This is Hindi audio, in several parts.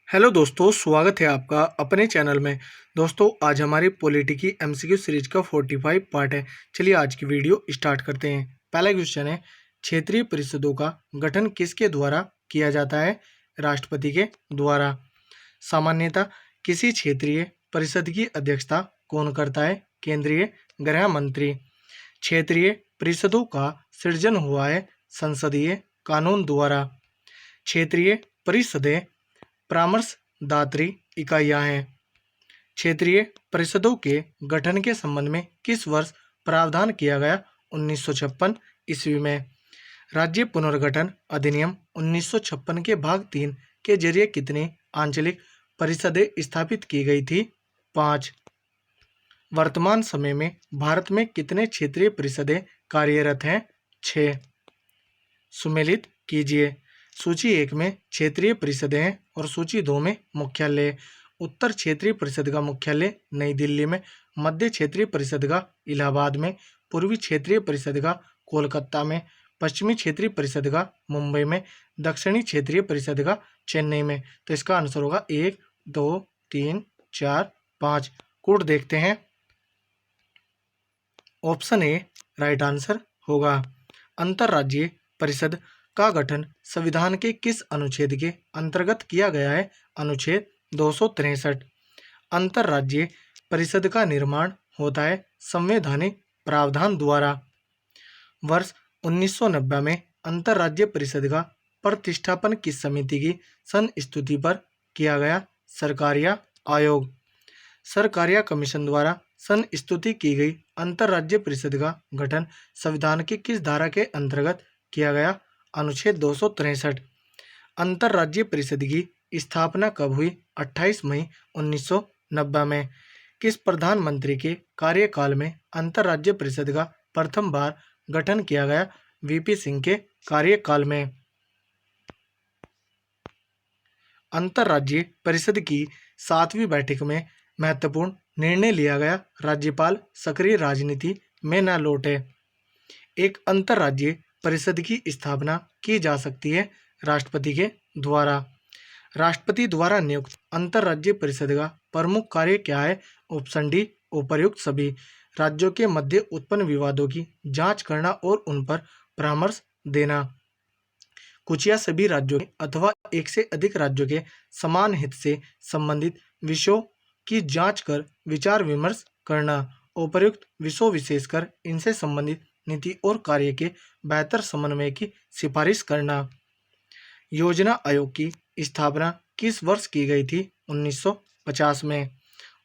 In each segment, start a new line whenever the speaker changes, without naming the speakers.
हेलो दोस्तों, स्वागत है आपका अपने चैनल में। दोस्तों, आज हमारी पॉलिटी की एमसीक्यू सीरीज का 45 पार्ट है। चलिए आज की वीडियो स्टार्ट करते हैं। पहला क्वेश्चन है, क्षेत्रीय परिषदों का गठन किसके द्वारा किया जाता है? राष्ट्रपति के द्वारा। सामान्यतः किसी क्षेत्रीय परिषद की अध्यक्षता कौन करता है? केंद्रीय गृह मंत्री। क्षेत्रीय परिषदों का सृजन हुआ है संसदीय कानून द्वारा। क्षेत्रीय परिषदें परामर्शदात्री इकाइयां हैं। क्षेत्रीय परिषदों के गठन के संबंध में किस वर्ष प्रावधान किया गया? 1956 ईस्वी में। राज्य पुनर्गठन अधिनियम 1956 के भाग 3 के जरिए कितनी आंचलिक परिषदें स्थापित की गई थी? 5। वर्तमान समय में भारत में कितने क्षेत्रीय परिषदें कार्यरत हैं? 6। सुमेलित कीजिए। सूची 1 में क्षेत्रीय परिषदें हैं और सूची 2 में मुख्यालय। उत्तर क्षेत्रीय परिषद का मुख्यालय नई दिल्ली में, मध्य क्षेत्रीय परिषद का इलाहाबाद में, पूर्वी क्षेत्रीय परिषद का कोलकाता में, पश्चिमी क्षेत्रीय परिषद का मुंबई में, दक्षिणी क्षेत्रीय परिषद का चेन्नई में। तो इसका आंसर होगा 1, 2, 3, 4, 5। कोड देखते हैं। ऑप्शन ए राइट आंसर होगा। अंतर्राज्यीय परिषद का गठन संविधान के किस अनुच्छेद के अंतर्गत किया गया है? अनुच्छेद 263। अंतर्राज्यीय परिषद का निर्माण होता है संवैधानिक प्रावधान द्वारा। वर्ष 1990 में अंतर्राज्यीय परिषद का प्रतिष्ठापन किस समिति की संस्तुति पर किया गया? सरकारिया आयोग। सरकारिया कमीशन द्वारा संस्तुति की गई अंतर्राज्यीय परिषद का गठन संविधान की किस धारा के अंतर्गत किया गया? अनुच्छेद 263। अंतर्राज्यीय परिषद की स्थापना कब हुई? 28 मई 1990 में। किस प्रधानमंत्री के कार्यकाल में अंतर्राज्यीय परिषद का प्रथम बार गठन किया गया? वीपी सिंह के कार्यकाल में। अंतर्राज्यीय परिषद की 7वीं बैठक में महत्वपूर्ण निर्णय लिया गया। राज्यपाल सक्रिय राजनीति में न लौटे। एक अंतर्राज्यीय परिषद की स्थापना की जा सकती है राष्ट्रपति के द्वारा। राष्ट्रपति द्वारा नियुक्त अंतर्राज्यीय परिषद का प्रमुख कार्य क्या है? ऑप्शन डी उपर्युक्त सभी राज्यों के मध्य उत्पन्न विवादों की जांच करना और उन पर परामर्श देना। कुछ या सभी राज्यों के अथवा एक से अधिक राज्यों के समान हित से संबंधित विषयों की जांच कर विचार विमर्श करना। उपर्युक्त विषयों विशेषकर इनसे संबंधित नीति और कार्य के बेहतर समन्वय की सिफारिश करना। योजना आयोग की स्थापना किस वर्ष की गई थी? 1950 में।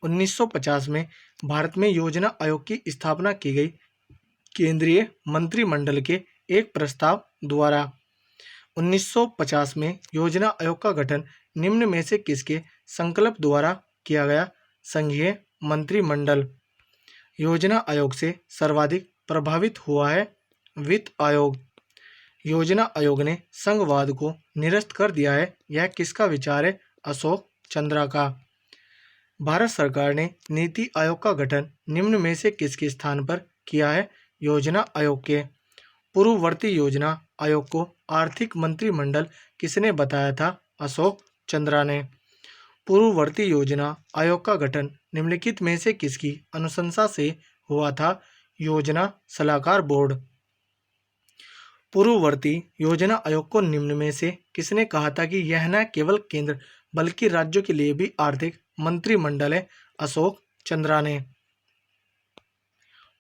1950 में भारत में योजना आयोग की स्थापना की गई केंद्रीय मंत्रिमंडल के एक प्रस्ताव द्वारा। 1950 में योजना आयोग का गठन निम्न में से किसके संकल्प द्वारा किया गया? संघीय मंत्रिमंडल। योजना आयोग से सर्वाधिक प्रभावित हुआ है वित्त आयोग। योजना आयोग ने संघवाद को निरस्त कर दिया है, यह किसका विचार है? अशोक चंद्रा का। भारत सरकार ने नीति आयोग का गठन निम्न में से किसके स्थान पर किया है? योजना आयोग के। पूर्ववर्ती योजना आयोग को आर्थिक मंत्रिमंडल किसने बताया था? अशोक चंद्रा ने। पूर्ववर्ती योजना आयोग का गठन निम्नलिखित में से किसकी अनुशंसा से हुआ था? योजना सलाहकार बोर्ड। पूर्ववर्ती योजना आयोग को निम्न में से किसने कहा था कि यह न केवल केंद्र बल्कि राज्यों के लिए भी आर्थिक मंत्रिमंडल है? अशोक चंद्रा ने।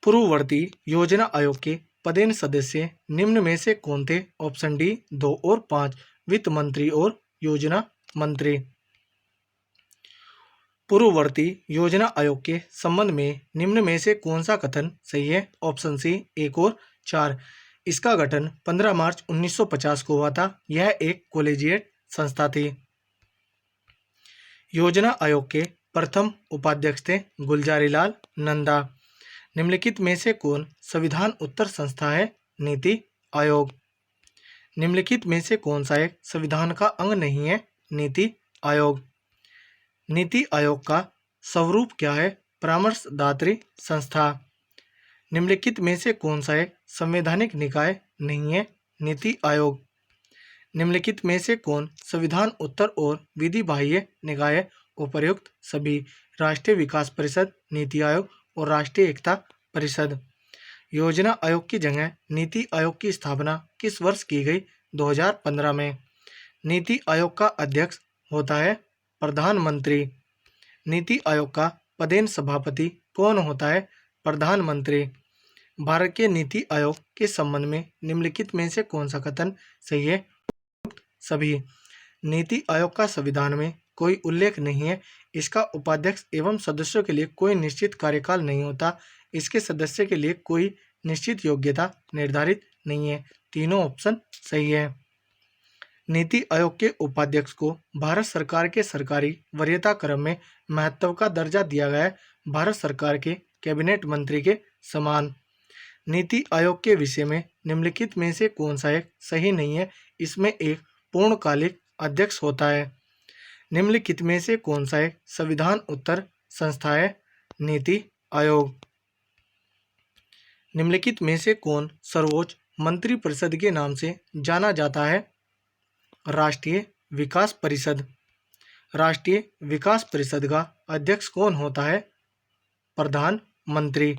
पूर्ववर्ती योजना आयोग के पदेन सदस्य निम्न में से कौन थे? ऑप्शन डी 2 और 5, वित्त मंत्री और योजना मंत्री। पूर्ववर्ती योजना आयोग के संबंध में निम्न में से कौन सा कथन सही है? ऑप्शन सी 1 और 4। इसका गठन 15 मार्च 1950 को हुआ था। यह एक कॉलेजिएट संस्था थी। योजना आयोग के प्रथम उपाध्यक्ष थे गुलजारीलाल नंदा। निम्नलिखित में से कौन संविधान उत्तर संस्था है? नीति आयोग। निम्नलिखित में से कौन सा एक संविधान का अंग नहीं है? नीति आयोग। नीति आयोग का स्वरूप क्या है? परामर्शदात्री संस्था। निम्नलिखित में से कौन सा एक संवैधानिक निकाय नहीं है? नीति आयोग। निम्नलिखित में से कौन संविधान उत्तर और विधि बाह्य निकाय उपर्युक्त सभी राष्ट्रीय विकास परिषद, नीति आयोग और राष्ट्रीय एकता परिषद। योजना आयोग की जगह नीति आयोग की स्थापना किस वर्ष की गई? 2015 में। नीति आयोग का अध्यक्ष होता है प्रधानमंत्री। नीति आयोग का पदेन सभापति कौन होता है? प्रधानमंत्री। भारत के नीति आयोग के संबंध में निम्नलिखित में से कौन सा कथन सही है? सभी। नीति आयोग का संविधान में कोई उल्लेख नहीं है। इसका उपाध्यक्ष एवं सदस्यों के लिए कोई निश्चित कार्यकाल नहीं होता। इसके सदस्य के लिए कोई निश्चित योग्यता निर्धारित नहीं है। तीनों ऑप्शन सही है। नीति आयोग के उपाध्यक्ष को भारत सरकार के सरकारी वरीयता क्रम में महत्व का दर्जा दिया गया है, भारत सरकार के कैबिनेट मंत्री के समान। नीति आयोग के विषय में निम्नलिखित में से कौन सा एक सही नहीं है? इसमें एक पूर्णकालिक अध्यक्ष होता है। निम्नलिखित में से कौन सा एक संविधान उत्तर संस्था है? नीति आयोग। निम्नलिखित में से कौन सर्वोच्च मंत्रिपरिषद के नाम से जाना जाता है? राष्ट्रीय विकास परिषद। राष्ट्रीय विकास परिषद का अध्यक्ष कौन होता है? प्रधानमंत्री।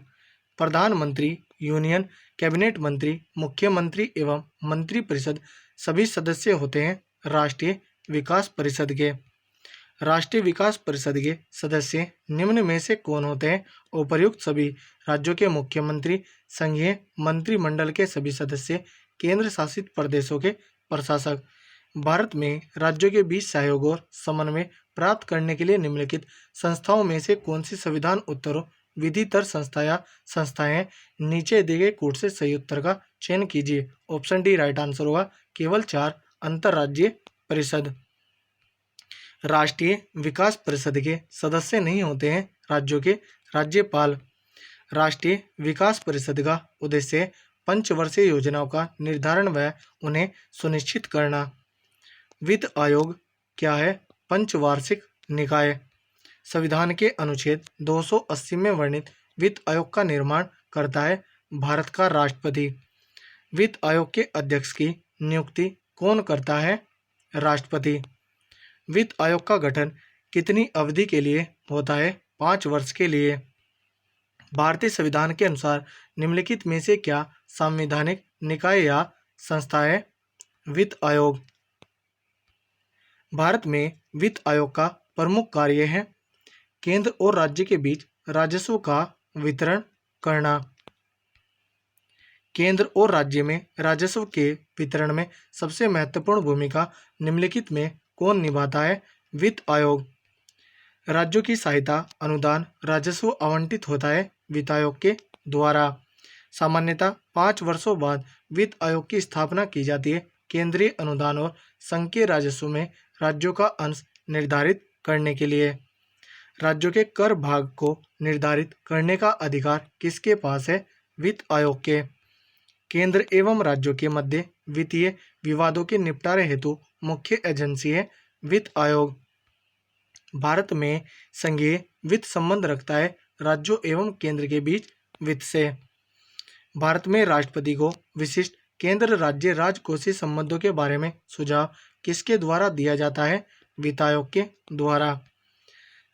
प्रधानमंत्री यूनियन कैबिनेट मंत्री, मुख्यमंत्री एवं मंत्रिपरिषद सभी सदस्य होते हैं राष्ट्रीय विकास परिषद के। राष्ट्रीय विकास परिषद के सदस्य निम्न में से कौन होते हैं? उपर्युक्त सभी राज्यों के मुख्यमंत्री, संघीय मंत्रिमंडल के सभी सदस्य, केंद्र शासित प्रदेशों के प्रशासक। भारत में राज्यों के बीच सहयोग और समन्वय प्राप्त करने के लिए निम्नलिखित संस्थाओं में से कौन सी संविधान उत्तर विधितर संस्था या संस्थाएं? नीचे दिए गए कोड से सही उत्तर का चयन कीजिए। ऑप्शन डी राइट आंसर होगा। केवल 4 अंतर्राज्यीय परिषद। राष्ट्रीय विकास परिषद के सदस्य नहीं होते हैं राज्यों के राज्यपाल। राष्ट्रीय विकास परिषद का उद्देश्य पंचवर्षीय योजनाओं का निर्धारण व उन्हें सुनिश्चित करना। वित्त आयोग क्या है? पंचवार्षिक निकाय। संविधान के अनुच्छेद 280 में वर्णित वित्त आयोग का निर्माण करता है भारत का राष्ट्रपति। वित्त आयोग के अध्यक्ष की नियुक्ति कौन करता है? राष्ट्रपति। वित्त आयोग का गठन कितनी अवधि के लिए होता है? 5 वर्ष के लिए। भारतीय संविधान के अनुसार निम्नलिखित में से क्या संवैधानिक निकाय या संस्था है? वित्त आयोग। भारत में वित्त आयोग का प्रमुख कार्य है केंद्र और राज्य के बीच राजस्व का वितरण करना। केंद्र और राज्य में राजस्व के वितरण में सबसे महत्वपूर्ण भूमिका निम्नलिखित में कौन निभाता है? वित्त आयोग। राज्यों की सहायता अनुदान राजस्व आवंटित होता है वित्त आयोग के द्वारा। सामान्यतः 5 वर्षों बाद वित्त आयोग की स्थापना की जाती है। केंद्रीय अनुदान और संघ के राजस्व में राज्यों का अंश निर्धारित करने के लिए। राज्यों के कर भाग को निर्धारित करने का अधिकार किसके पास है? वित्त आयोग के। केंद्र एवं राज्यों के मध्य वित्तीय विवादों के निपटारे हेतु मुख्य एजेंसी है वित्त आयोग। भारत में संघीय वित्त संबंध रखता है राज्यों एवं केंद्र के बीच वित्त से। भारत में राष्ट्रपति को विशिष्ट केंद्र राज्य राजकोषीय संबंधों के बारे में सुझाव किसके द्वारा दिया जाता है? वित्त आयोग के द्वारा।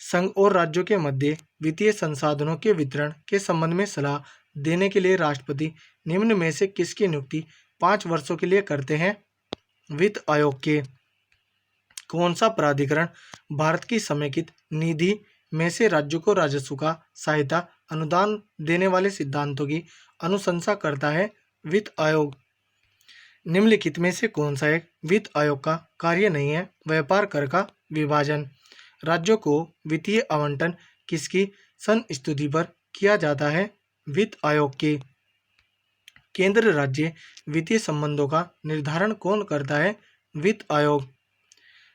संघ और राज्यों के मध्य वित्तीय संसाधनों के वितरण के संबंध में सलाह देने के लिए राष्ट्रपति निम्न में से किसकी नियुक्ति 5 वर्षों के लिए करते हैं? वित्त आयोग के। कौन सा प्राधिकरण भारत की समेकित निधि में से राज्यों को राजस्व का सहायता अनुदान देने वाले सिद्धांतों की अनुशंसा करता है? वित्त आयोग। निम्नलिखित में से कौन सा एक वित्त आयोग का कार्य नहीं है? व्यापार कर का विभाजन। राज्यों को वित्तीय आवंटन किसकी संस्तुति पर किया जाता है? वित्त आयोग की। केंद्र राज्य वित्तीय संबंधों का निर्धारण कौन करता है? वित्त आयोग।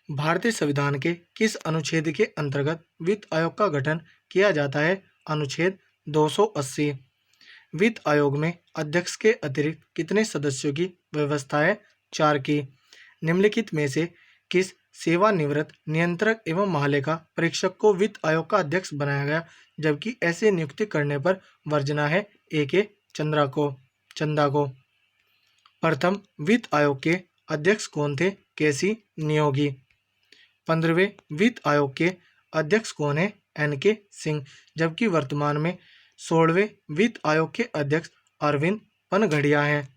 भारतीय संविधान के किस अनुच्छेद के अंतर्गत वित्त आयोग का गठन किया जाता है? अनुच्छेद 280। वित्त आयोग में अध्यक्ष के अतिरिक्त कितने सदस्यों की व्यवस्था है? 4 की। निम्नलिखित में से किस सेवानिवृत्त नियंत्रक एवं महालेखा परीक्षक को वित्त आयोग का अध्यक्ष बनाया गया, जबकि ऐसे नियुक्ति करने पर वर्जना है? ए के चंदा को। प्रथम वित्त आयोग के अध्यक्ष कौन थे? केसी नियोगी। 15वें वित्त आयोग के अध्यक्ष कौन है? एन.के. सिंह। जबकि वर्तमान में 16वें वित्त आयोग के अध्यक्ष अरविंद पनघड़िया हैं।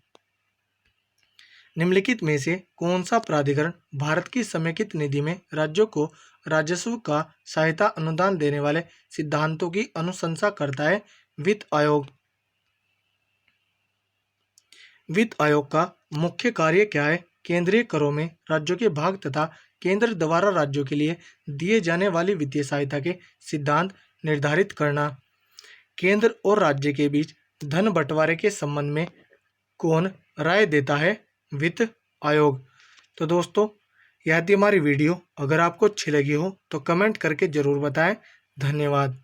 निम्नलिखित में से कौन सा प्राधिकरण भारत की समेकित निधि में राज्यों को राजस्व का सहायता अनुदान देने वाले सिद्धांतों की अनुशंसा करता है? वित्त आयोग। वित्त आयोग का मुख्य कार्य क्या है? केंद्रीय करों में राज्यों के भाग तथा केंद्र द्वारा राज्यों के लिए दिए जाने वाली वित्तीय सहायता के सिद्धांत निर्धारित करना। केंद्र और राज्य के बीच धन बंटवारे के संबंध में कौन राय देता है? वित्त आयोग। तो दोस्तों, यह थी हमारी वीडियो। अगर आपको अच्छी लगी हो तो कमेंट करके ज़रूर बताएं। धन्यवाद।